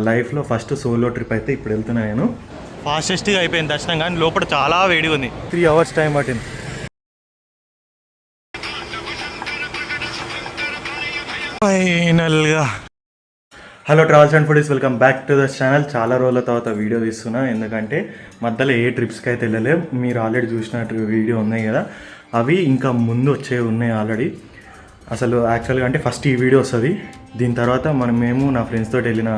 లైఫ్లో first solo trip అయితే ఇప్పుడు వెళ్తున్నా నేను. ఫాస్టెస్ట్గా అయిపోయింది దర్శనం, కానీ లోపల చాలా వేడిగా ఉంది. 3 hours టైం పట్టింది. ఫైనల్గా hello travels and foodies, welcome back to the channel. చాలా రోజుల తర్వాత వీడియో తీస్తున్నా, ఎందుకంటే మధ్యలో ఏ ట్రిప్స్కి అయితే వెళ్ళలే. మీరు ఆల్రెడీ చూసిన వీడియో ఉన్నాయి కదా, అవి ఇంకా ముందు వచ్చే ఉన్నాయి ఆల్రెడీ. అసలు యాక్చువల్గా అంటే ఫస్ట్ ఈ వీడియో వస్తుంది, దీని తర్వాత మేము నా ఫ్రెండ్స్ తోటి వెళ్ళిన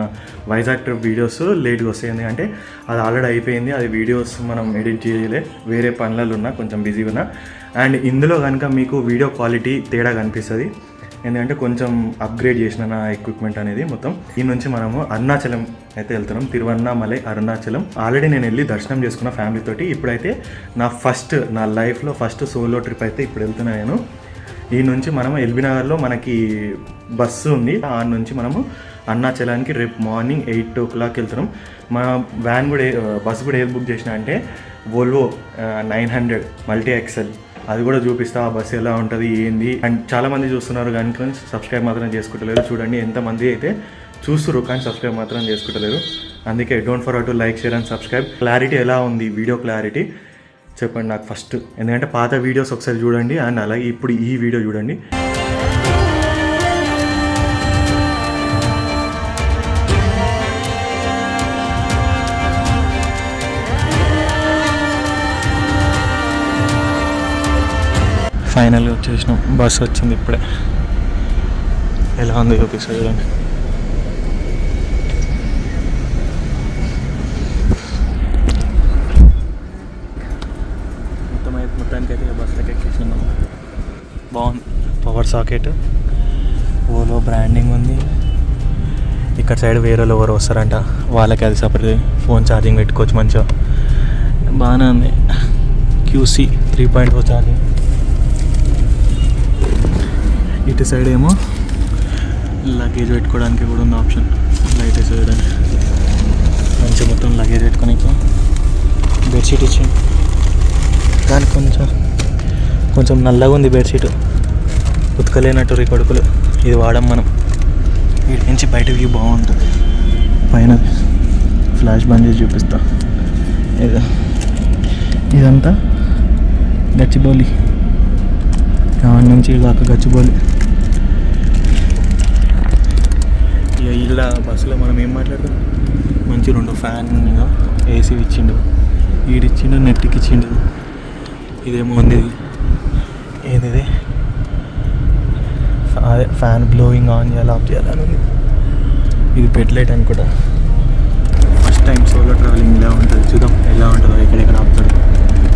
వైజాగ్ ట్రిప్ వీడియోస్ లేట్గా వస్తాయి. ఎందుకంటే అది ఆల్రెడీ అయిపోయింది, అది వీడియోస్ మనం ఎడిట్ చేయలే, వేరే పనులలో ఉన్నా, కొంచెం బిజీగా ఉన్నా. అండ్ ఇందులో కనుక మీకు వీడియో క్వాలిటీ తేడా కనిపిస్తుంది, ఎందుకంటే కొంచెం అప్గ్రేడ్ చేసిన నా ఎక్విప్మెంట్ అనేది మొత్తం. ఈ నుంచి మనము అరుణాచలం అయితే వెళ్తున్నాం, తిరువన్నామలై అరుణాచలం. ఆల్రెడీ నేను వెళ్ళి దర్శనం చేసుకున్న ఫ్యామిలీతోటి. ఇప్పుడైతే నా లైఫ్లో ఫస్ట్ సోలో ట్రిప్ అయితే ఇప్పుడు వెళ్తున్నా నేను. ఈ నుంచి మనము ఎల్బీ నగర్లో మనకి బస్సు ఉంది, ఆ నుంచి మనము అరుణాచలానికి రేపు మార్నింగ్ 8 o'clock వెళ్తున్నాం. మా వ్యాన్ కూడా బస్సు కూడా ఏది బుక్ చేసిన అంటే వోల్వో 900 మల్టీ ఎక్సెల్. అది కూడా చూపిస్తా, ఆ బస్సు ఎలా ఉంటుంది ఏంది. అండ్ చాలామంది చూస్తున్నారు కానీ సబ్స్క్రైబ్ మాత్రం చేసుకుంటలేరు. చూడండి ఎంతమంది అయితే చూస్తున్నారు కానీ సబ్స్క్రైబ్ మాత్రం చేసుకుంటలేరు. అందుకే don't forget to like, share and subscribe. Clarity ఎలా ఉంది, వీడియో క్లారిటీ చెప్పండి నాకు ఫస్ట్, ఎందుకంటే పాత వీడియోస్ ఒకసారి చూడండి అండ్ అలాగే ఇప్పుడు ఈ వీడియో చూడండి. ఫైనల్గా వచ్చేసినాం, బస్సు వచ్చింది ఇప్పుడే. ఎలా ఉంది చూపిస్తా చూడండి. మొత్తానికి అయితే బస్సులోకి ఎక్కేసినాం. బాగుంది, పవర్ సాకెట్, ఓలో బ్రాండింగ్ ఉంది. ఇక్కడ సైడ్ వేరే ఎవరు వస్తారంట, వాళ్ళకి అది సపరేట్ ఫోన్ ఛార్జింగ్ పెట్టుకోవచ్చు మంచిగా, బాగానే ఉంది. QC 3.0 charging. ఇటు సైడ్ ఏమో లగేజ్ పెట్టుకోవడానికి కూడా ఉంది ఆప్షన్, లైట్ వేసి వేయడానికి. మంచిగా మొత్తం లగేజ్ పెట్టుకోనికి బెడ్షీట్ ఇచ్చింది, కానీ కొంచెం నల్లగా ఉంది బెడ్షీట్, ఉతకలేనట్టు రీ కొడుకులు. ఇది వాడడం మనం. వీటి నుంచి బయట వ్యూ బాగుంటుంది. పైన ఫ్లాష్ బంద్ చేసి చూపిస్తా. ఇదంతా గచ్చిబౌలి, దాని నుంచి కాక గచ్చిబౌలి. ఇక ఇలా బస్సులో మనం ఏం మాట్లాడతాం, మంచి 2 ఫ్యాన్, AC ఇచ్చిండు, ఈడిచ్చిండు, నెట్కి ఇచ్చిండు. ఇదేమో ఉంది, ఏది అదే ఫ్యాన్ బ్లోయింగ్ ఆన్ చేయాలి ఆఫ్ చేయాలని ఉంది. ఇది పెట్లైట్ అనుకుంటా. ఫస్ట్ టైం సోలో ట్రావెలింగ్ ఇలా ఉంటుంది, చూద్దాం ఎలా ఉంటుందో, ఎక్కడెక్కడ ఆపుతాడు.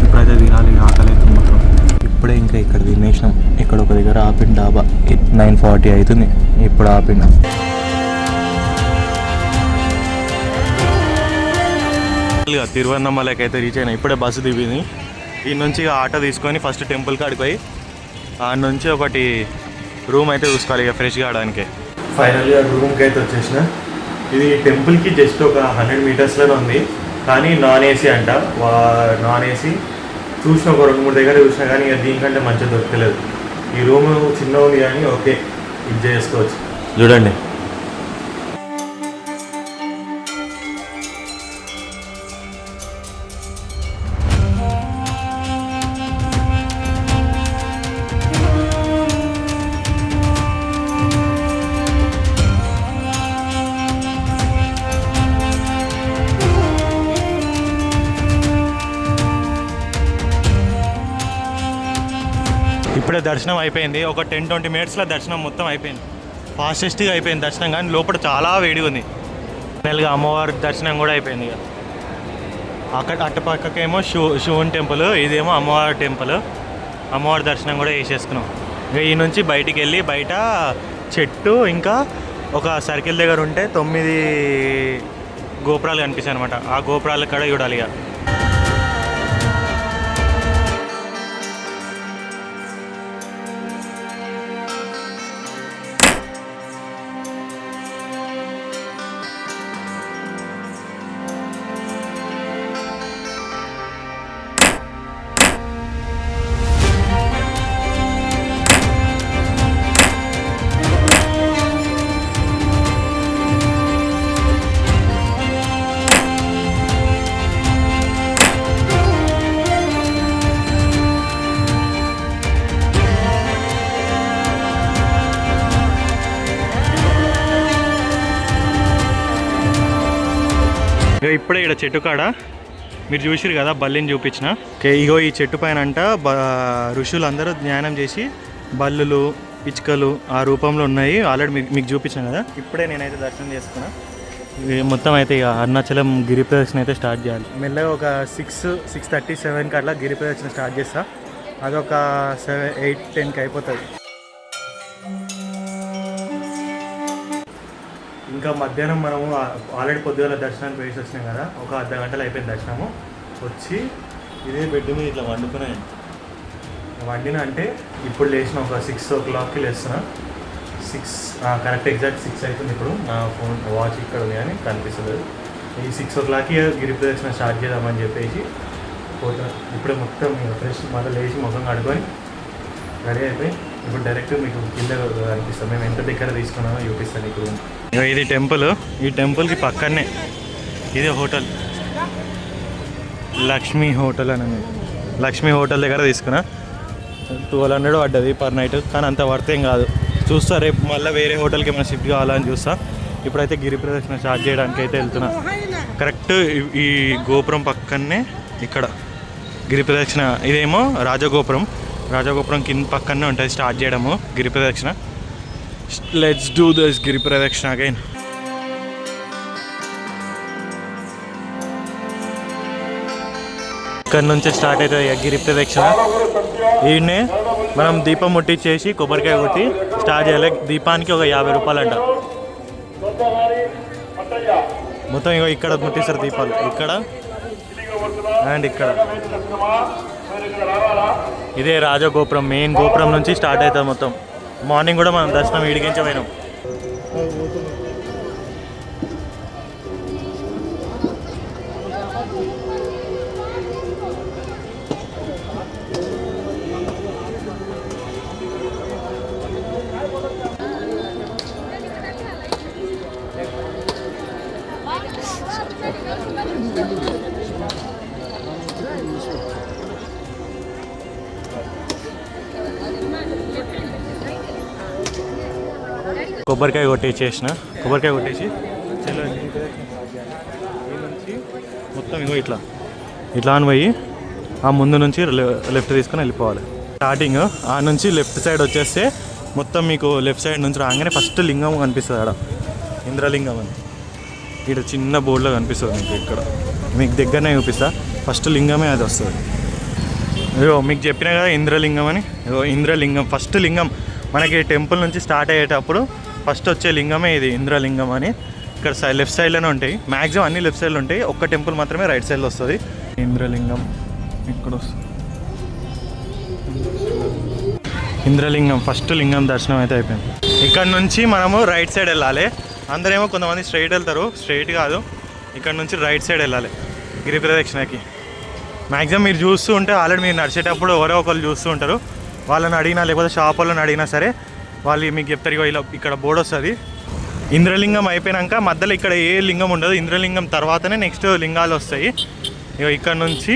ఇప్పుడైతే తినాలి, ఆకలి అవుతుంది మాత్రం. ఇప్పుడే ఇంకా ఇక్కడ తినేసినాం. ఇక్కడ ఒక దగ్గర ఆపిండు డాబా, 9:40 అవుతుంది, ఇప్పుడు ఆపిండు. తిరువన్నమలైకి అయితే రీచ్ అయినా, ఇప్పుడే బస్సు దిగింది. ఈ నుంచి ఆటో తీసుకొని ఫస్ట్ టెంపుల్ కాడికి పోయి ఆడ నుంచి ఒకటి రూమ్ అయితే చూసుకోవాలి ఇక ఫ్రెష్గా ఆడడానికి. ఫైనల్గా రూమ్కి అయితే వచ్చేసిన. ఇది టెంపుల్కి జస్ట్ ఒక 100 meters ఉంది, కానీ నాన్ AC అంట. నాన్ AC చూసిన ఒక 2-3 దగ్గర చూసినా కానీ ఇక దీనికంటే మంచిగా దొరకలేదు. ఈ రూమ్ చిన్న ఉంది కానీ ఓకే, ఇది చేసుకోవచ్చు. చూడండి ఇప్పుడే దర్శనం అయిపోయింది. ఒక 10-20 minutesలో దర్శనం మొత్తం అయిపోయింది. ఫాస్టెస్ట్గా అయిపోయింది దర్శనం, కానీ లోపల చాలా వేడిగా ఉంది. ఫైనల్గా అమ్మవారి దర్శనం కూడా అయిపోయింది. ఇక అక్కడ అటుపక్కకేమో శివుని టెంపుల్, ఇదేమో అమ్మవారి టెంపుల్. అమ్మవారి దర్శనం కూడా చేసేసుకున్నాం. ఇక ఈ నుంచి బయటికి వెళ్ళి బయట చెట్టు ఇంకా ఒక సర్కిల్ దగ్గర ఉంటే 9 గోపురాలు కనిపిస్తాయి అనమాట. ఆ గోపురాలు కూడా చూడాలి. ఇక ఇప్పుడే ఇక్కడ చెట్టు కాడ మీరు చూసిరు కదా బల్లిని చూపించిన. ఇగో ఈ చెట్టు పైన అంట ఋషులు అందరూ ధ్యానం చేసి బల్లులు పిచ్చుకలు ఆ రూపంలో ఉన్నాయి. ఆల్రెడీ మీకు చూపించాను కదా. ఇప్పుడే నేనైతే దర్శనం చేసుకున్నా. మొత్తం అయితే ఇక అరుణాచలం గిరి ప్రదక్షిణ అయితే స్టార్ట్ చేయాలి. మెల్లగా ఒక 6:30-7కి అట్లా గిరి ప్రదక్షిణ స్టార్ట్ చేస్తా. అదొక 7-8-10కి అయిపోతుంది. ఇంకా మధ్యాహ్నం మనము ఆల్రెడీ పొద్దుగల దర్శనానికి వేసి వచ్చినాం కదా. ఒక అర్ధ గంటలు అయిపోయింది దర్శనము. వచ్చి ఇదే బెడ్ మీద ఇట్లా వండుకున్నాను. వండిన అంటే ఇప్పుడు లేచిన ఒక 6 o'clockకి లేస్తున్నా. 6 కరెక్ట్ ఎగ్జాక్ట్ 6 అవుతుంది. ఇప్పుడు నా ఫోన్ వాచ్ ఇక్కడ ఉంది కానీ కనిపిస్తుంది. ఈ 6 o'clockకి గిరి ప్రదక్షిణ స్టార్ట్ చేద్దామని చెప్పేసి పోతా. ఇప్పుడే మొత్తం ఫ్రెష్ మళ్ళీ లేచి ముఖం కడుకొని రెడీ అయిపోయి ఇప్పుడు డైరెక్ట్ మీకు కింద కనిపిస్తాం. మేము ఎంత దగ్గర తీసుకున్నామో చూపిస్తాను ఇప్పుడు. ఇది టెంపుల్. ఈ టెంపుల్కి పక్కనే ఇదే హోటల్, లక్ష్మీ హోటల్ అని. లక్ష్మీ హోటల్ దగ్గర తీసుకున్నా. 1200 పడ్డది పర్ నైట్. కానీ అంత వర్త్ ఏం కాదు. చూస్తా రేపు మళ్ళీ వేరే హోటల్కి ఏమైనా షిఫ్ట్ కావాలని చూస్తా. ఇప్పుడైతే గిరి ప్రదక్షిణ స్టార్ట్ చేయడానికి అయితే వెళ్తున్నా. కరెక్ట్ ఈ గోపురం పక్కనే ఇక్కడ గిరి ప్రదక్షిణ. ఇదేమో రాజగోపురం. రాజగోపురం కింద పక్కనే ఉంటుంది స్టార్ట్ చేయడము గిరి ప్రదక్షిణ. లెట్స్ డూ దిస్ గిరి ప్రదక్షిణ అగైన్. ఇక్కడ నుంచి స్టార్ట్ అవుతుంది గిరి ప్రదక్షిణ. ఈయన్నే మనం దీపం ముట్టించేసి కొబ్బరికాయ కొట్టి స్టార్ట్ చేయాలి. దీపానికి ఒక 50 రూపాయలు అంట. మొత్తం ఇగో ఇక్కడ ముట్టిస్తారు దీపాలు, ఇక్కడ అండ్ ఇక్కడ. ఇదే రాజగోపురం. మెయిన్ గోపురం నుంచి స్టార్ట్ అవుతుంది మొత్తం. మార్నింగ్ కూడా మనం దర్శనం ఇడిగించ పోయినాం. కొబ్బరికాయ కొట్టేసేసిన. కొబ్బరికాయ కొట్టేసి నుంచి మొత్తం ఇగో ఇట్లా అని పోయి ఆ ముందు నుంచి లెఫ్ట్ తీసుకొని వెళ్ళిపోవాలి. స్టార్టింగ్ ఆ నుంచి లెఫ్ట్ సైడ్ వచ్చేస్తే మొత్తం మీకు లెఫ్ట్ సైడ్ నుంచి రాగానే ఫస్ట్ లింగం కనిపిస్తుంది. ఆడ ఇంద్రలింగం అని ఇక్కడ చిన్న బోర్డులో కనిపిస్తుంది మీకు. ఇక్కడ మీకు దగ్గరనే చూపిస్తా. ఫస్ట్ లింగమే అది వస్తుంది. అయ్యో మీకు చెప్పినా కదా ఇంద్రలింగం అని. ఇంద్రలింగం ఫస్ట్ లింగం మనకి టెంపుల్ నుంచి స్టార్ట్ అయ్యేటప్పుడు ఫస్ట్ వచ్చే లింగమే ఇది, ఇంద్రలింగం అని. ఇక్కడ లెఫ్ట్ సైడ్లోనే ఉంటాయి. మ్యాక్సిమం అన్ని లెఫ్ట్ సైడ్లో ఉంటాయి. ఒక్క టెంపుల్ మాత్రమే రైట్ సైడ్లో వస్తుంది. ఇంద్రలింగం ఇక్కడ వస్తుంది. ఇంద్రలింగం ఫస్ట్ లింగం దర్శనం అయితే అయిపోయింది. ఇక్కడ నుంచి మనము రైట్ సైడ్ వెళ్ళాలి. అందరేమో కొంతమంది స్ట్రైట్ వెళ్తారు. స్ట్రైట్ కాదు, ఇక్కడ నుంచి రైట్ సైడ్ వెళ్ళాలి గిరి ప్రదక్షిణకి. మ్యాక్సిమం మీరు చూస్తూ ఉంటే ఆల్రెడీ మీరు నడిచేటప్పుడు ఎవరో ఒకరు చూస్తూ ఉంటారు. వాళ్ళని అడిగినా లేకపోతే షాప్ వాళ్ళని అడిగినా సరే వాళ్ళు మీకు చెప్తారు. ఇలా ఇక్కడ బోర్డు వస్తుంది. ఇంద్రలింగం అయిపోయాక మధ్యలో ఇక్కడ ఏ లింగం ఉండదు. ఇంద్రలింగం తర్వాతనే నెక్స్ట్ లింగాలు వస్తాయి. ఇక ఇక్కడ నుంచి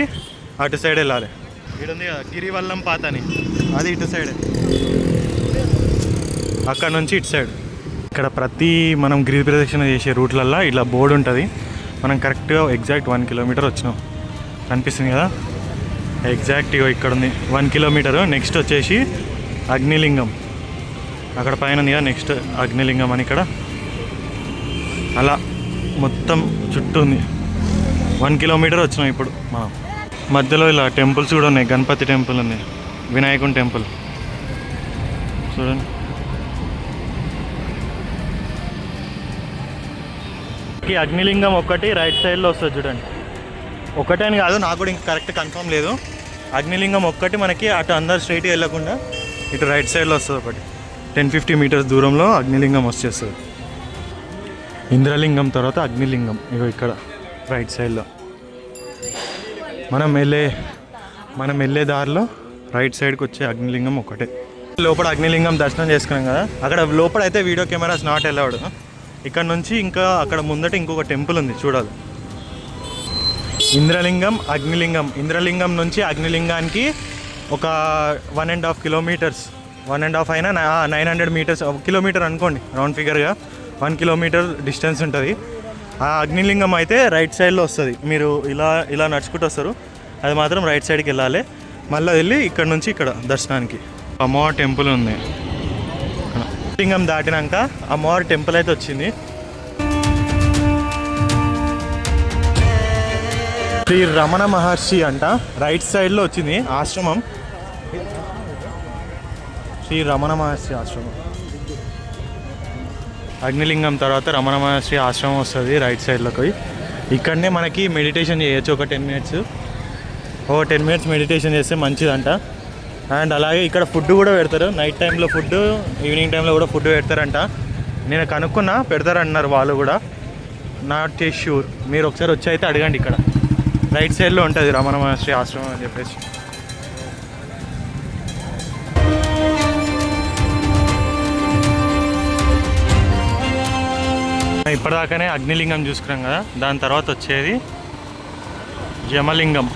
అటు సైడ్ వెళ్ళాలి. ఇక్కడ ఉంది కదా గిరివల్లం పాత అని, అది ఇటు సైడ్. అక్కడ నుంచి ఇటు సైడ్. ఇక్కడ ప్రతి మనం గిరి ప్రదక్షిణ చేసే రూట్లల్లో ఇట్లా బోర్డు ఉంటుంది. మనం కరెక్ట్గా ఎగ్జాక్ట్ 1 కిలోమీటర్ వచ్చినాం. కనిపిస్తుంది కదా ఎగ్జాక్ట్ ఇక్కడ ఉంది 1 కిలోమీటరు. నెక్స్ట్ వచ్చేసి అగ్నిలింగం అక్కడ పైన ఉంది కదా. నెక్స్ట్ అగ్నిలింగం అని ఇక్కడ అలా మొత్తం చుట్టూ ఉంది. 1 కిలోమీటర్ వచ్చినాం ఇప్పుడు మనం. మధ్యలో ఇలా టెంపుల్స్ కూడా ఉన్నాయి. గణపతి టెంపుల్ ఉంది, వినాయకుని టెంపుల్ చూడండి. ఈ అగ్నిలింగం ఒక్కటి రైట్ సైడ్లో వస్తుంది చూడండి. ఒకటే అని కాదు, నాకు కూడా ఇంకా కరెక్ట్ కన్ఫర్మ్ లేదు. అగ్నిలింగం ఒక్కటి మనకి అటు అందరు స్ట్రైట్గా వెళ్ళకుండా ఇటు రైట్ సైడ్లో వస్తుంది. ఒకటి 10-50 మీటర్స్ దూరంలో అగ్నిలింగం వచ్చేస్తుంది. ఇంద్రలింగం తర్వాత అగ్నిలింగం ఇగో ఇక్కడ రైట్ సైడ్లో. మనం వెళ్ళే దారిలో రైట్ సైడ్కి వచ్చే అగ్నిలింగం ఒకటే. లోపల అగ్నిలింగం దర్శనం చేసుకున్నాం కదా. అక్కడ లోపల అయితే వీడియో కెమెరాస్ నాట్ అలౌడ్. ఇక్కడ నుంచి ఇంకా అక్కడ ముందట ఇంకొక టెంపుల్ ఉంది చూడాలి. ఇంద్రలింగం అగ్నిలింగం. ఇంద్రలింగం నుంచి అగ్నిలింగానికి ఒక 1.5 కిలోమీటర్స్, 1.5 అయినా 900 మీటర్స్, 1 కిలోమీటర్ అనుకోండి రౌండ్ ఫిగర్గా. 1 కిలోమీటర్ డిస్టెన్స్ ఉంటుంది. ఆ అగ్నిలింగం అయితే రైట్ సైడ్లో వస్తుంది. మీరు ఇలా నడుచుకుంటూ వస్తారు, అది మాత్రం రైట్ సైడ్కి వెళ్ళాలి. మళ్ళీ వెళ్ళి ఇక్కడ నుంచి ఇక్కడ దర్శనానికి అమ్మవారి టెంపుల్ ఉంది. లింగం దాటినాక అమ్మవారి టెంపుల్ అయితే వచ్చింది. శ్రీ రమణ మహర్షి అంట, రైట్ సైడ్లో వచ్చింది ఆశ్రమం. శ్రీ రమణ మహర్షి ఆశ్రమం. అగ్నిలింగం తర్వాత రమణ మహర్షి ఆశ్రమం వస్తుంది రైట్ సైడ్లోకి. ఇక్కడనే మనకి మెడిటేషన్ చేయొచ్చు ఒక 10 మినిట్స్. ఓ 10 మినిట్స్ మెడిటేషన్ చేస్తే మంచిదంట. అండ్ అలాగే ఇక్కడ ఫుడ్ కూడా పెడతారు. నైట్ టైంలో ఫుడ్, ఈవినింగ్ టైంలో కూడా ఫుడ్ పెడతారంట. నేను కనుక్కున్నా, పెడతారన్నారు వాళ్ళు కూడా. నాట్ షూర్, మీరు ఒకసారి వచ్చి అయితే అడగండి. ఇక్కడ రైట్ సైడ్లో ఉంటుంది రమణ మహర్షి ఆశ్రమం అని చెప్పేసి. ఇప్పటిదాకానే అగ్నిలింగం చూసుకున్నాం కదా, దాని తర్వాత వచ్చేది యమలింగం.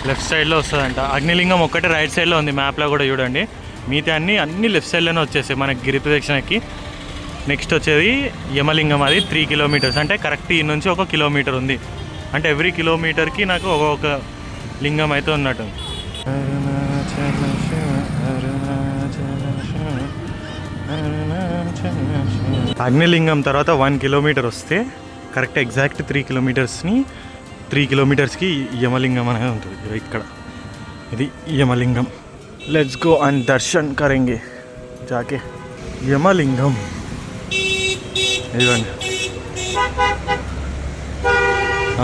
లెఫ్ట్ సైడ్లో వస్తుందంట. అగ్నిలింగం ఒక్కటే రైట్ సైడ్లో ఉంది, మ్యాప్లో కూడా చూడండి. మిగతా అన్ని లెఫ్ట్ సైడ్లోనే వచ్చేసాయి మనకి గిరి ప్రదక్షిణకి. నెక్స్ట్ వచ్చేది యమలింగం, అది 3 కిలోమీటర్స్, అంటే కరెక్ట్ ఈ నుంచి 1 కిలోమీటర్ ఉంది. అంటే ఎవ్రీ కిలోమీటర్కి నాకు ఒక్కొక్క లింగం అయితే ఉన్నట్టు. అగ్నిలింగం తర్వాత 1 కిలోమీటర్ వస్తే కరెక్ట్ ఎగ్జాక్ట్ 3 కిలోమీటర్స్కి యమలింగం అనేది ఉంటుంది. ఇక్కడ ఇది యమలింగం. లెట్స్ గో అండ్ దర్శన్ కరెంగే జాకే యమలింగం. ఇదిగోండి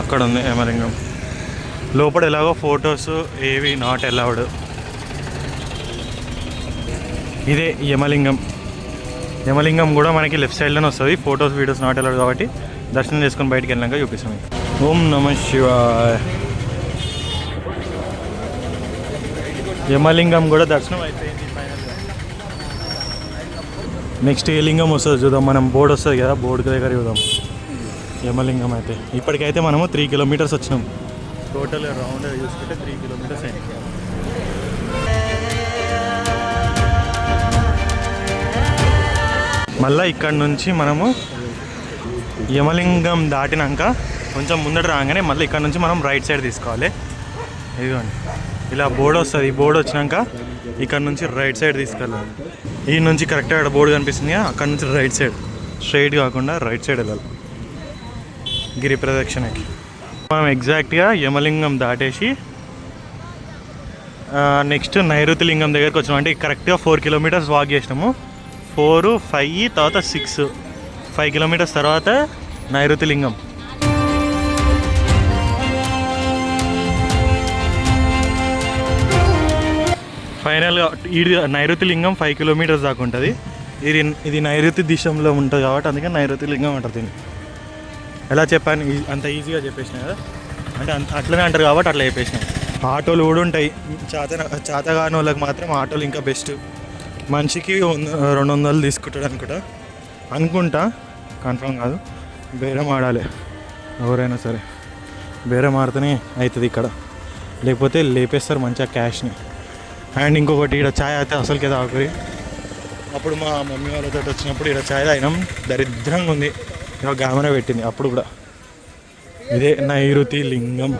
అక్కడ ఉంది యమలింగం. లోపల ఎలాగో ఫొటోస్ ఏవి నాట్ అలౌడ్. ఇదే యమలింగం. యమలింగం కూడా మనకి లెఫ్ట్ సైడ్లోనే వస్తుంది. ఫొటోస్ వీడియోస్ నాట్ అలౌడ్ కాబట్టి దర్శనం చేసుకొని బయటికి వెళ్ళాక చూపిస్తాం. ఓం నమః శివాయ. యమలింగం కూడా దర్శనం అయిపోయింది ఫైనల్గా. నెక్స్ట్ ఏ లింగం వస్తుంది చూద్దాం. మనం బోర్డు వస్తుంది కదా, బోర్డు దగ్గర చూద్దాం యమలింగం. అయితే ఇప్పటికైతే మనము 3 కిలోమీటర్స్ వచ్చినాం. టోటల్ రౌండ్ చూసుకుంటే 3 కిలోమీటర్స్ అయింది. మళ్ళీ ఇక్కడ నుంచి మనము యమలింగం దాటినాక కొంచెం ముందట రాగానే మళ్ళీ ఇక్కడ నుంచి మనం రైట్ సైడ్ తీసుకోవాలి. ఇదిగోండి ఇలా బోర్డు వస్తుంది. ఈ బోర్డు వచ్చినాక ఇక్కడ నుంచి రైట్ సైడ్ తీసుకెళ్ళాలి. ఈ నుంచి కరెక్ట్గా అక్కడ బోర్డు కనిపిస్తుంది, అక్కడ నుంచి రైట్ సైడ్, స్ట్రైట్ కాకుండా రైట్ సైడ్ వెళ్ళాలి గిరి ప్రదక్షిణకి. మనం ఎగ్జాక్ట్గా యమలింగం దాటేసి నెక్స్ట్ నైరుతి లింగం దగ్గరికి వచ్చినాం. అంటే కరెక్ట్గా 4 కిలోమీటర్స్ వాక్ చేసినాము. 4, 5 తర్వాత 6, 5 కిలోమీటర్స్ తర్వాత నైరుతి లింగం. ఫైనల్గా ఇది నైరుతి లింగం 5 కిలోమీటర్స్ దాకా ఉంటుంది. ఇది నైరుతి దిశలో ఉంటుంది కాబట్టి అందుకే నైరుతి లింగం అంటారు దీన్ని. ఎలా చెప్పాను, అంత ఈజీగా చెప్పేసిన కదా, అంటే అట్లనే అంటారు కాబట్టి అట్లా చెప్పేసిన. ఆటోలు కూడా ఉంటాయి. చేతగాని వాళ్ళకి మాత్రం ఆటోలు ఇంకా బెస్ట్. మనిషికి 200 తీసుకుంటాడు అనుకుంటా, కన్ఫర్మ్ కాదు. బేరం ఆడాలి ఎవరైనా సరే, బేరం ఆడితేనే అవుతుంది ఇక్కడ, లేకపోతే లేపేస్తారు మంచిగా క్యాష్ని. అండ్ ఇంకొకటి, ఇక్కడ ఛాయ్ అయితే అసలుకే తాగుతుంది. అప్పుడు మా మమ్మీ వాళ్ళతో వచ్చినప్పుడు ఇక్కడ ఛాయ్ తాగినాం, దరిద్రంగా ఉంది. ఇక కెమెరా పెట్టింది అప్పుడు కూడా. ఇదే నైరుతి లింగం.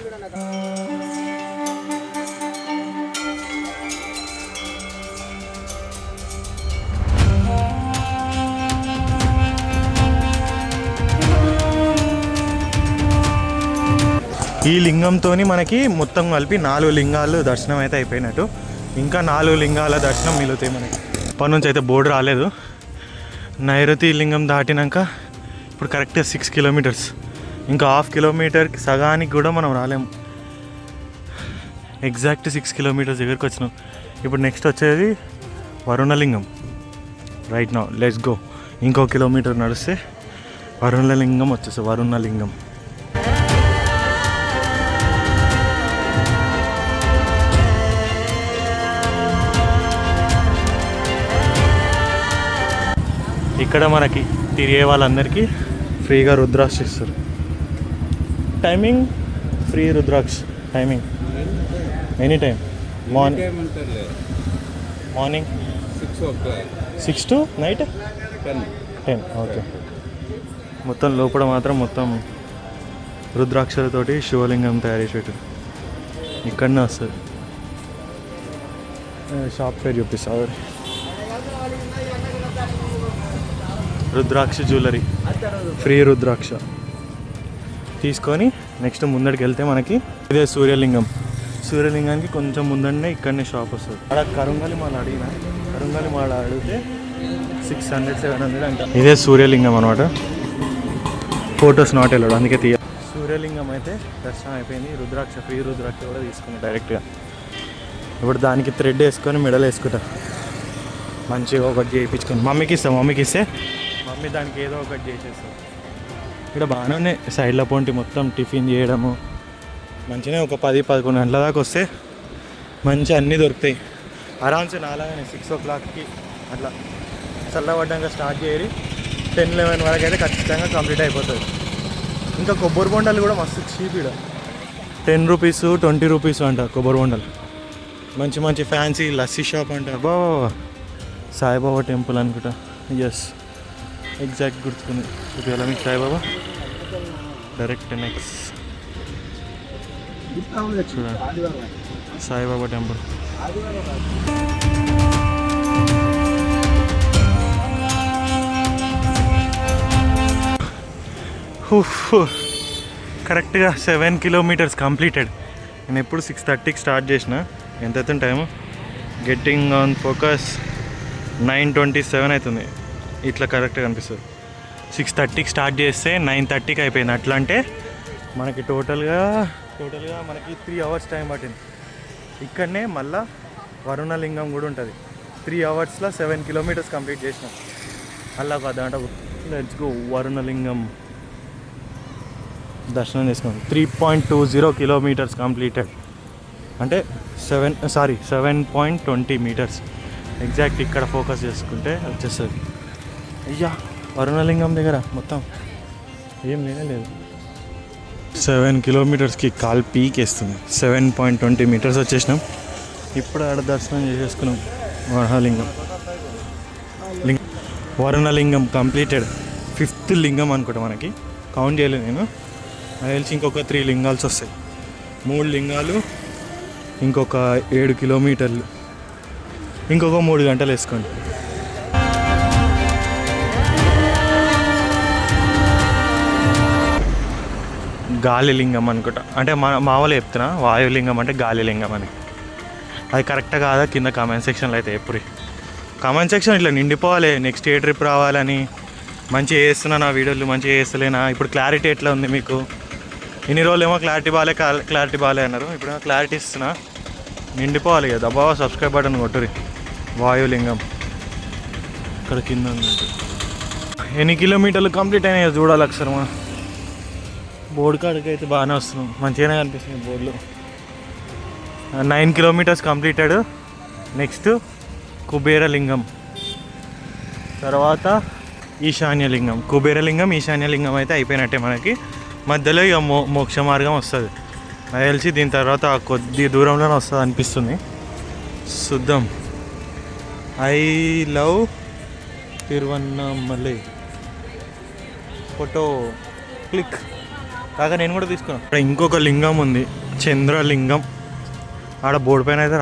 ఈ లింగంతో మనకి మొత్తం కలిపి 4 లింగాలు దర్శనం అయితే అయిపోయినట్టు. ఇంకా 4 లింగాల దర్శనం మిగులుతాయి మనకి. ఇప్పటి నుంచి అయితే బోర్డు రాలేదు. నైరుతి లింగం దాటినాక ఇప్పుడు కరెక్ట్గా 6 కిలోమీటర్స్. ఇంకా 1/2 కిలోమీటర్కి సగానికి కూడా మనం రాలేము. ఎగ్జాక్ట్ 6 కిలోమీటర్స్ దగ్గరికి వచ్చినాం. ఇప్పుడు నెక్స్ట్ వచ్చేది Varunalingam. Right now let's go. ఇంకో కిలోమీటర్ నడిస్తే వరుణలింగం వచ్చేసి వరుణలింగం. ఇక్కడ మనకి తిరిగే వాళ్ళందరికీ ఫ్రీగా రుద్రాక్ష ఇస్తారు. Timing free rudraksha timing any time. Morning 6 to night 10. Okay. మొత్తం లోపల మాత్రం మొత్తం రుద్రాక్షలతోటి శివలింగం తయారు చేసేటు ఇక్కడనే వస్తుంది. షాప్ పేరు చూపిస్తా. రుద్రాక్ష జ్యువెలరీ, ఫ్రీ రుద్రాక్ష తీసుకొని నెక్స్ట్ ముందడికి వెళ్తే మనకి ఇదే సూర్యలింగం. సూర్యలింగానికి కొంచెం ముందరనే ఇక్కడనే షాప్ వస్తుంది. అక్కడ కరుంగలి మాల అడిగిన, కరుంగలి మాల అడిగితే 600-700 అంట. ఇదే సూర్యలింగం అనమాట. ఫొటోస్ నాట్ వెళ్ళాడు అందుకే తీయ. సూర్యలింగం అయితే దర్శనం అయిపోయింది. రుద్రాక్ష, ఫ్రీ రుద్రాక్ష కూడా తీసుకున్నాను డైరెక్ట్గా. ఇప్పుడు దానికి థ్రెడ్ వేసుకొని మెడల్ వేసుకుంటా. మంచిగా ఒకటి చేయించుకొని మమ్మీకి ఇస్తే మమ్మీ దానికి ఏదో ఒకటి చేసేస్తాం. ఇక్కడ బాగానే ఉన్నాయి సైడ్ల పొంటి మొత్తం టిఫిన్ చేయడము మంచిగా. ఒక 10-11 గంటల దాకా వస్తే మంచి అన్నీ దొరుకుతాయి ఆరామ్సే. నాలాగానే 6 o'clockకి అట్లా చల్లబడ్డాక స్టార్ట్ చేయాలి. 10-11 వరకు అయితే ఖచ్చితంగా కంప్లీట్ అయిపోతుంది. ఇంకా కొబ్బరి బొండాలు కూడా మస్తు చీప్. ఇక్కడ 10 రూపీస్ 20 రూపీస్ అంట కొబ్బరి బొండాలు. మంచి మంచి ఫ్యాన్సీ లస్సీ షాప్ అంట. సాయిబాబా టెంపుల్ అనుకుంటా. ఎస్, ఎగ్జాక్ట్ గుర్తుకుంది. చూపించాలా మీకు సాయిబాబా డైరెక్ట్ నెక్స్ట్ చూడండి సాయిబాబా టెంపుల్. కరెక్ట్గా 7 kilometers కంప్లీటెడ్. నేను ఎప్పుడు 6:30కి స్టార్ట్ చేసిన. ఎంత అవుతుంది టైము? గెట్టింగ్ ఆన్ ఫోకస్ 9:27 అవుతుంది. ఇట్లా కరెక్ట్గా అనిపిస్తుంది. 6:30కి స్టార్ట్ చేస్తే 9:30కి అయిపోయింది. అట్లా అంటే మనకి టోటల్గా మనకి 3 hours టైం పట్టింది. ఇక్కడనే మళ్ళా వరుణలింగం కూడా ఉంటుంది. 3 hours 7 kilometers కంప్లీట్ చేసినాం. అలా ఒక అర్ధగంట. Let's go. వరుణలింగం దర్శనం చేసుకున్నాం. 3.20 kilometers కంప్లీటెడ్. అంటే 7.20 meters ఎగ్జాక్ట్. ఇక్కడ ఫోకస్ చేసుకుంటే వచ్చేస్తుంది. అయ్యా వరుణలింగం దగ్గర మొత్తం ఏం లేదు. 7 kilometersకి కాల్ పీక్ వేస్తుంది. 7.20 meters వచ్చేసినాం. ఇప్పుడు ఆడ దర్శనం చేసేసుకున్నాం. వరుణలింగం కంప్లీటెడ్. 5th లింగం అనుకుంటా. మనకి కౌంట్ చేయలేదు నేను. నాకు తెలిసి ఇంకొక 3 లింగాల్స్ వస్తాయి. 3 లింగాలు, ఇంకొక 7 kilometers, ఇంకొక 3 గంటలు వేసుకోండి. గాలిలింగం అనుకుంటా. అంటే మా వాళ్ళు చెప్తున్నా వాయులింగం అంటే గాలిలింగం అని. అది కరెక్టా కాదా కింద కామెంట్ సెక్షన్లో అయితే ఎప్పుడు కామెంట్ సెక్షన్ ఇట్లా నిండిపోవాలి. నెక్స్ట్ ఏ ట్రిప్ రావాలని. మంచిగా చేస్తున్నా నా వీడియోలు, మంచిగా చేస్తలేనా? ఇప్పుడు క్లారిటీ ఎట్లా ఉంది మీకు? ఇన్ని రోజులు ఏమో క్లారిటీ బాగాలే అన్నారు. ఇప్పుడు క్లారిటీ ఇస్తున్నా. నిండిపోవాలి కదా. బాబా సబ్స్క్రైబ్ బటన్ కొట్టురి. వాయులింగం ఇక్కడ కింద ఉంది. ఎన్ని కిలోమీటర్లు కంప్లీట్ అయినాయి చూడాలి ఒకసారి. మా బోర్డు కాడికి అయితే బాగానే వస్తున్నాం. మంచిగానే కనిపిస్తుంది బోర్డులో. 9 kilometers కంప్లీటెడ్. నెక్స్ట్ కుబేరలింగం, తర్వాత ఈశాన్యలింగం. కుబేరలింగం, ఈశాన్యలింగం అయితే అయిపోయినట్టే మనకి. మధ్యలో ఇక మోక్ష మార్గం వస్తుంది నాకు తెలిసి. దీని తర్వాత కొద్ది దూరంలోనే వస్తుంది అనిపిస్తుంది. చూద్దాం. I love Tiruvannamalai photo click కాగా నేను కూడా తీసుకున్నాను. ఇక్కడ ఇంకొక లింగం ఉంది, చంద్రలింగం. ఆడ బోర్డు పైన అయితే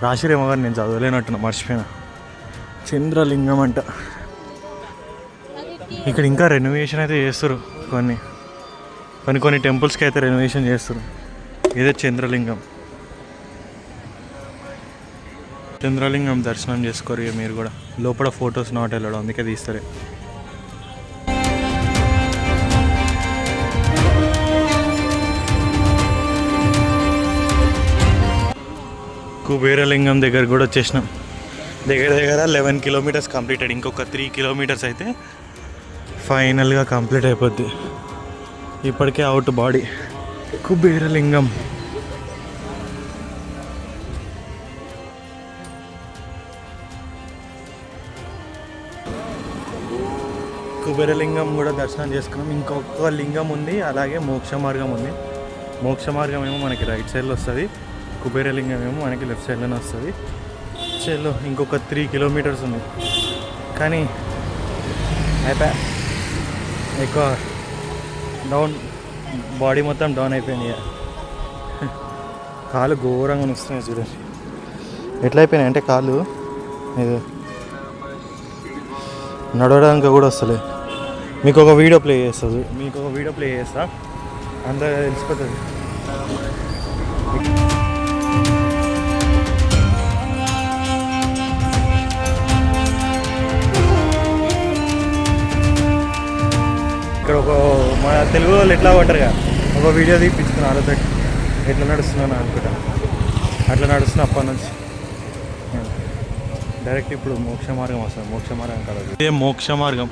రాసిరేమో కానీ నేను చదవలేనట్టున్నా, మర్చిపోయినా. చంద్రలింగం అంట. ఇక్కడ ఇంకా రెనోవేషన్ అయితే చేస్తారు. కొన్ని టెంపుల్స్కి అయితే రెనోవేషన్ చేస్తారు. ఇదే చంద్రలింగం. చంద్రలింగం దర్శనం చేసుకోరు ఇక మీరు కూడా. లోపల ఫొటోస్ నాట్ వెళ్ళడం అందుకే తీస్తారు. కుబేరలింగం దగ్గర కూడా వచ్చేసినాం. దగ్గర 11 kilometers కంప్లీటెడ్. ఇంకొక 3 kilometers అయితే ఫైనల్గా కంప్లీట్ అయిపోద్ది. ఇప్పటికే అవుట్ బాడీ. కుబేరలింగం కూడా దర్శనం చేసుకున్నాం. ఇంకొక లింగం ఉంది, అలాగే మోక్ష మార్గం ఉంది. మోక్ష మార్గం ఏమో మనకి రైట్ సైడ్లో వస్తుంది, కుబేరలింగం ఏమో మనకి లెఫ్ట్ సైడ్లోనే వస్తుంది. చలో ఇంకొక 3 kilometers ఉంది కానీ అయిపోయా. ఎక్కువ డౌన్, బాడీ మొత్తం డౌన్ అయిపోయింది ఇక. కాలు ఘోరంగా వస్తున్నాయి చూడండి ఎట్లా అయిపోయినాయి అంటే కాళ్ళు ఇది నడవడానికి కూడా వస్తలేదు. మీకు ఒక వీడియో ప్లే చేస్తా అంతా తెలిసిపోతుంది. ఇక్కడ మన తెలుగు వాళ్ళు ఎట్లా ఉంటారుగా ఒక వీడియో తీపించుకుని వాళ్ళతో ఎట్లా నడుస్తున్నాను అనుకుంటా. అట్లా నడుస్తున్నా అప్పటి నుంచి. డైరెక్ట్ ఇప్పుడు మోక్ష మార్గం వస్తుంది. మోక్ష మార్గం కాదు, ఇదే మోక్ష మార్గం.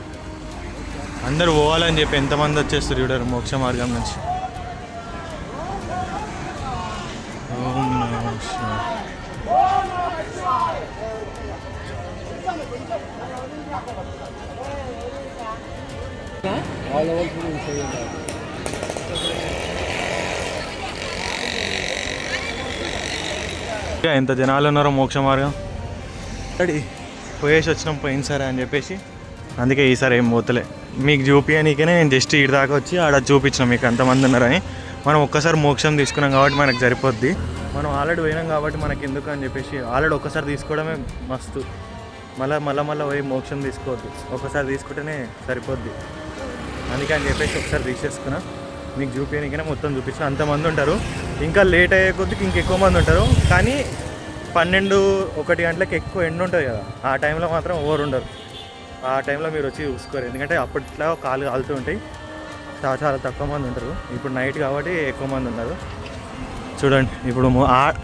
అందరు పోవాలని చెప్పి ఎంతమంది వచ్చేస్తారు చూడారు మోక్ష మార్గం నుంచి. ఓం నమః శివాయ. ఎంత జనాలు ఉన్నారో మోక్ష మార్గం. పోయేసి వచ్చినాం పోయింది సరే అని చెప్పేసి, అందుకే ఈసారి ఏం పోతలే. మీకు చూపించనీకనే నేను జస్ట్ ఇటు దాకా వచ్చి ఆడ చూపించిన మీకు ఎంతమంది ఉన్నారని. మనం ఒక్కసారి మోక్షం తీసుకున్నాం కాబట్టి మనకు సరిపోద్ది. మనం ఆల్రెడీ పోయినాం కాబట్టి మనకి ఎందుకు అని చెప్పేసి ఆల్రెడీ ఒక్కసారి తీసుకోవడమే మస్తు. మళ్ళీ పోయి మోక్షం తీసుకోవద్దు, ఒక్కసారి తీసుకుంటేనే సరిపోద్ది. అందుకే అని చెప్పేసి ఒకసారి తీసేసుకున్నా. మీకు చూపించనీకనే మొత్తం చూపించిన. అంతమంది ఉంటారు, ఇంకా లేట్ అయ్యే కొద్దికి ఇంకెక్కువ మంది ఉంటారు. కానీ 12-1 గంటలకు ఎక్కువ ఎండ ఉంటుంది కదా, ఆ టైంలో మాత్రం ఓవర్ ఉండరు. ఆ టైంలో మీరు వచ్చి చూసుకోరు, ఎందుకంటే అప్పట్లో కాలు కాలుతూ ఉంటాయి. చాలా తక్కువ మంది ఉంటారు. ఇప్పుడు నైట్ కాబట్టి ఎక్కువ మంది ఉన్నారు. చూడండి ఇప్పుడు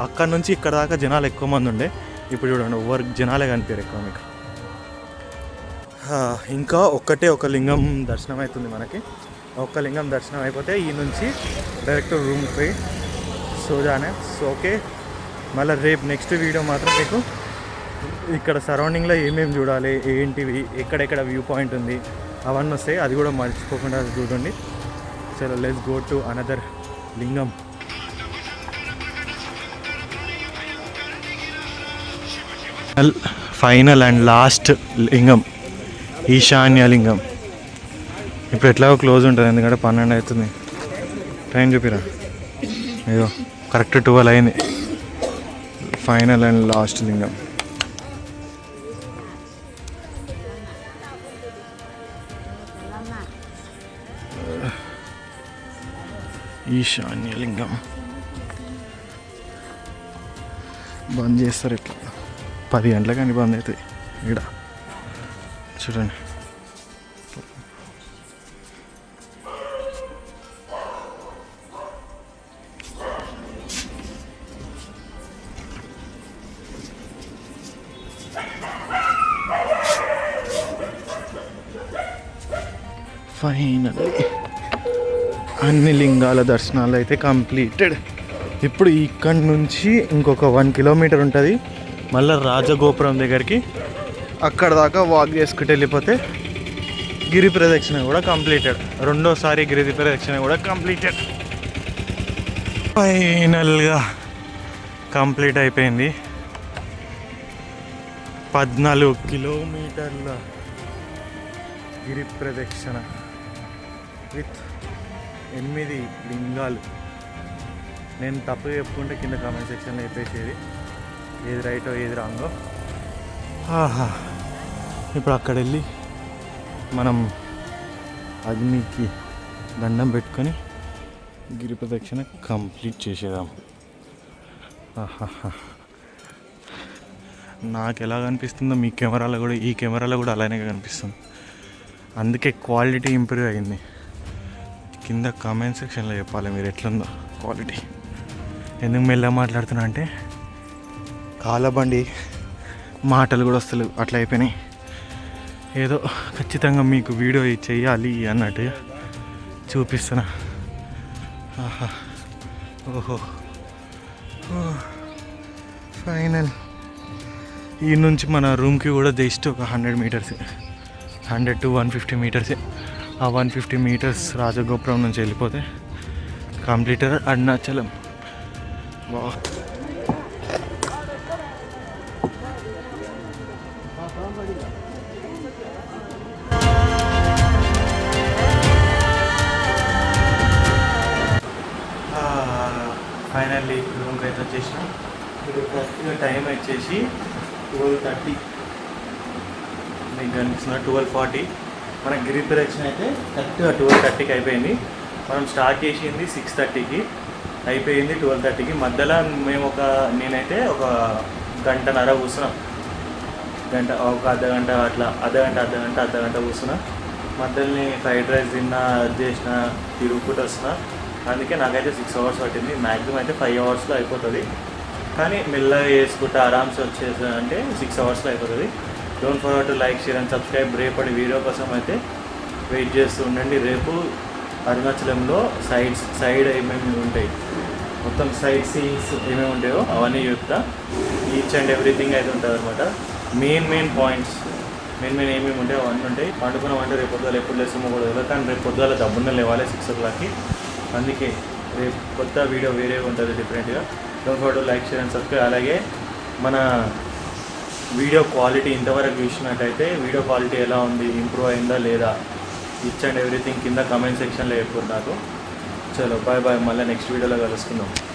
అక్కడ నుంచి ఇక్కడ దాకా జనాలు ఎక్కువ మంది ఉండే, ఇప్పుడు చూడండి ఓవర్ జనాలే కనిపించారు ఎక్కువ మీకు. ఇంకా ఒక లింగం దర్శనం అవుతుంది మనకి. ఒక్క లింగం దర్శనం అయిపోతే ఈ నుంచి డైరెక్ట్ రూమ్కి పోయి సోజానే. సో ఓకే, మళ్ళీ రేపు నెక్స్ట్ వీడియో మాత్రం మీకు ఇక్కడ సరౌండింగ్లో ఏమేమి చూడాలి, ఏంటివి, ఎక్కడెక్కడ వ్యూ పాయింట్ ఉంది అవన్నీ వస్తాయి. అది కూడా మర్చిపోకుండా చూడండి. చలో లెట్స్ గో టు అనదర్ లింగం. ఫైనల్ అండ్ లాస్ట్ లింగం ఈశాన్య లింగం. ఇప్పుడు ఎట్లాగో క్లోజ్ ఉంటుంది ఎందుకంటే 12 అవుతుంది. టైం చూపిరా, అయ్యో కరెక్ట్ 12 అయింది. ఫైనల్ అండ్ లాస్ట్ లింగం. ఈశాన్య లింగం బంద్ చేస్తారు ఇట్లా 10 గంటలకు అని బంద్ అవుతాయి. ఇక్కడ చూడండి ఫైనల్లీ అన్ని లింగాల దర్శనాలు అయితే కంప్లీటెడ్. ఇప్పుడు ఇక్కడి నుంచి ఇంకొక 1 కిలోమీటర్ ఉంటుంది మళ్ళీ రాజగోపురం దగ్గరికి. అక్కడ దాకా వాక్ చేసుకుంటూ వెళ్ళిపోతే గిరి ప్రదక్షిణ కూడా కంప్లీటెడ్. రెండోసారి గిరి ప్రదక్షిణ కూడా కంప్లీటెడ్. ఫైనల్గా కంప్లీట్ అయిపోయింది. 14 కిలోమీటర్ల గిరి ప్రదక్షిణ విత్ 8 లింగాలు. నేను తప్పు చెప్పుకుంటే కింద కామెంట్ సెక్షన్లో చెప్పేసేది ఏది రైటో ఏది రాంగో. ఇప్పుడు అక్కడ వెళ్ళి మనం అగ్నికి దండం పెట్టుకొని గిరి ప్రదక్షిణ కంప్లీట్ చేసేద్దాం. నాకు ఎలా కనిపిస్తుందో మీ కెమెరాలో కూడా, ఈ కెమెరాలో కూడా అలానే కనిపిస్తుంది. అందుకే క్వాలిటీ ఇంప్రూవ్ అయింది. కింద కామెంట్ సెక్షన్లో చెప్పాలి మీరు ఎట్లుందో క్వాలిటీ. ఎందుకు మెల్లగా మాట్లాడుతున్నా అంటే కాలబండి మాటలు కూడా వస్తలేవు, అట్లా అయిపోయినాయి. ఏదో ఖచ్చితంగా మీకు వీడియో చెయ్యాలి అన్నట్టుగా చూపిస్తున్నా. ఓహో ఫైనల్. ఈ నుంచి మన రూమ్కి కూడా జస్ట్ ఒక 100 మీటర్స్, 100 to 150 మీటర్సే. ఆ 150 మీటర్స్ రాజగోపురం నుంచి వెళ్ళిపోతే కంప్లీటర్ అరుణాచలం. వా ఫైనల్లీ రూమ్కి అయితే వచ్చేసిన. ఇప్పుడు కరెక్ట్గా టైం వచ్చేసి 12:30 మీకు కనిపిస్తున్న 12:40. మన గిరి ప్రదక్షిణ అయితే కరెక్ట్గా 12:30కి అయిపోయింది. మనం స్టార్ట్ చేసింది 6:30కి, అయిపోయింది 12:30కి. మధ్యలో మేము నేనైతే ఒక గంటన్నర కూర్చున్నాం, ఒక అర్ధగంట అట్లా, అర్ధగంట కూర్చున్నా. మధ్యలోని ఫ్రైడ్ రైస్ తిన్నా, అది చేసిన, తిరుగుకుంటూ వస్తున్నా. అందుకే నాకైతే 6 అవర్స్ పట్టింది. మ్యాక్సిమం అయితే 5 అవర్స్లో అయిపోతుంది, కానీ మెల్లగా చేసుకుంటా ఆరామ్స్ వచ్చేసి అంటే 6 అవర్స్లో అయిపోతుంది. Don't forget to like, share and subscribe. రేపటి వీడియో కోసం అయితే వెయిట్ చేస్తూ ఉండండి. రేపు అరుణాచలంలో సైడ్ ఏమేమి ఉంటాయి, మొత్తం సైడ్ సీన్స్ ఏమేమి ఉంటాయో అవన్నీ చెప్తా. ఈచ్ అండ్ ఎవ్రీథింగ్ అయితే ఉంటుంది అనమాట. మెయిన్ పాయింట్స్ ఏమేమి ఉంటాయో అవన్నీ ఉంటాయి. పండుకున్నామంటే రేపు పొద్దుగా ఎప్పుడు లేస్తామో కూడా తెలియదు, కానీ రేపు పొద్దుగా డబ్బున్న లేవాలి 6 o'clockకి. అందుకే రేపు కొత్త వీడియో వేరే ఉంటుంది డిఫరెంట్గా. Don't forget to like, share and subscribe. అలాగే మన వీడియో క్వాలిటీ ఇంతవరకు చూసినట్టయితే వీడియో క్వాలిటీ ఎలా ఉంది, ఇంప్రూవ్ అయిందా లేదా, ఈచ్ అండ్ ఎవ్రీథింగ్ కింద కామెంట్ సెక్షన్లో చెప్పు నాకు. చలో బాయ్ బాయ్, మళ్ళీ నెక్స్ట్ వీడియోలో కలుసుకుందాం.